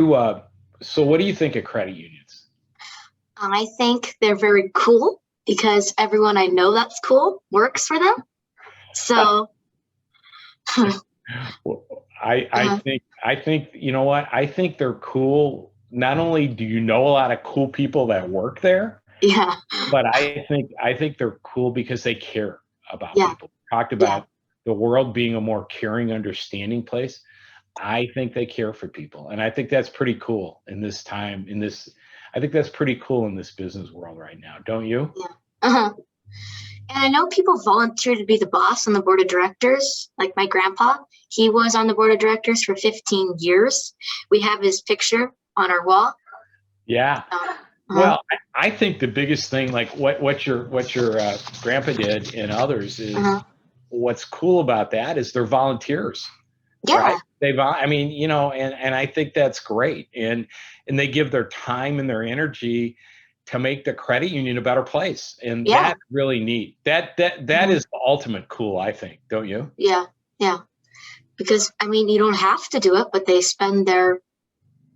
Uh, so what do you think of credit unions? I think they're very cool because everyone I know that's cool works for them. So, Well, I uh, think you know what? I think they're cool. Not only do you know a lot of cool people that work there, yeah, but I think they're cool because they care about yeah, people. Talked yeah, about the world being a more caring, understanding place. I think they care for people, and I think that's pretty cool in this time. I think that's pretty cool in this business world right now, don't you? yeah. Uh-huh. And I know people volunteer to be the boss on the board of directors. Like my grandpa, he was on the board of directors for 15 years. We have his picture on our wall. Yeah. Uh-huh, Well, I think the biggest thing, like what your grandpa did and others, is uh-huh. what's cool about that is they're volunteers, right? Yeah, I mean, and I think that's great, and they give their time and their energy to make the credit union a better place, and yeah, that's really neat. That uh-huh, is the ultimate cool, I think, don't you? yeah, yeah. Because I mean, you don't have to do it, but they spend their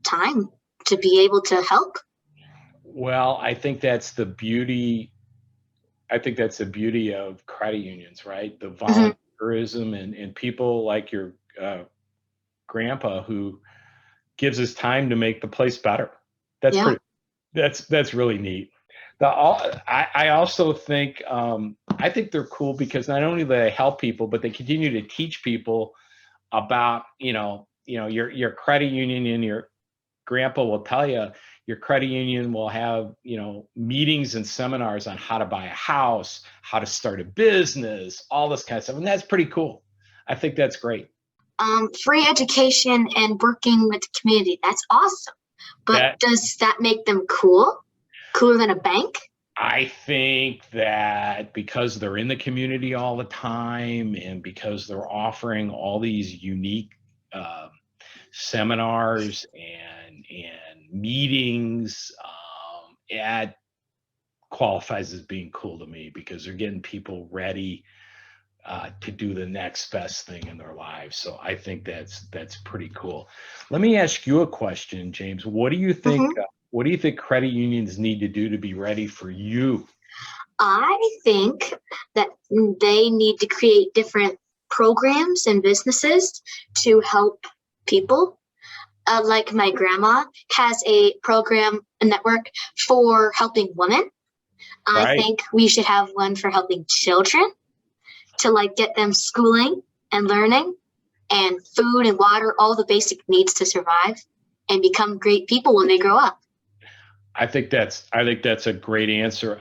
time to be able to help. Well, I think that's the beauty of credit unions, right? The Hmm. volunteerism and people like your grandpa who gives his time to make the place better. That's Yeah, pretty. That's really neat. I also think I think they're cool because not only do they help people, but they continue to teach people about your credit union, and your grandpa will tell you your credit union will have meetings and seminars on how to buy a house, how to start a business, all this kind of stuff, and that's pretty cool. I think that's great. free education and working with the community. That's awesome. But That does that make them cool? Cooler than a bank? I think that because they're in the community all the time, and because they're offering all these unique um, seminars and meetings, it qualifies as being cool to me because they're getting people ready to do the next best thing in their lives. So I think that's pretty cool. Let me ask you a question, James. What do you think? Hmm. What do you think credit unions need to do to be ready for you? I think that they need to create different programs and businesses to help people. Like my grandma has a program, a network for helping women. I Right. think we should have one for helping children to like get them schooling and learning and food and water, all the basic needs to survive and become great people when they grow up. I think that's a great answer.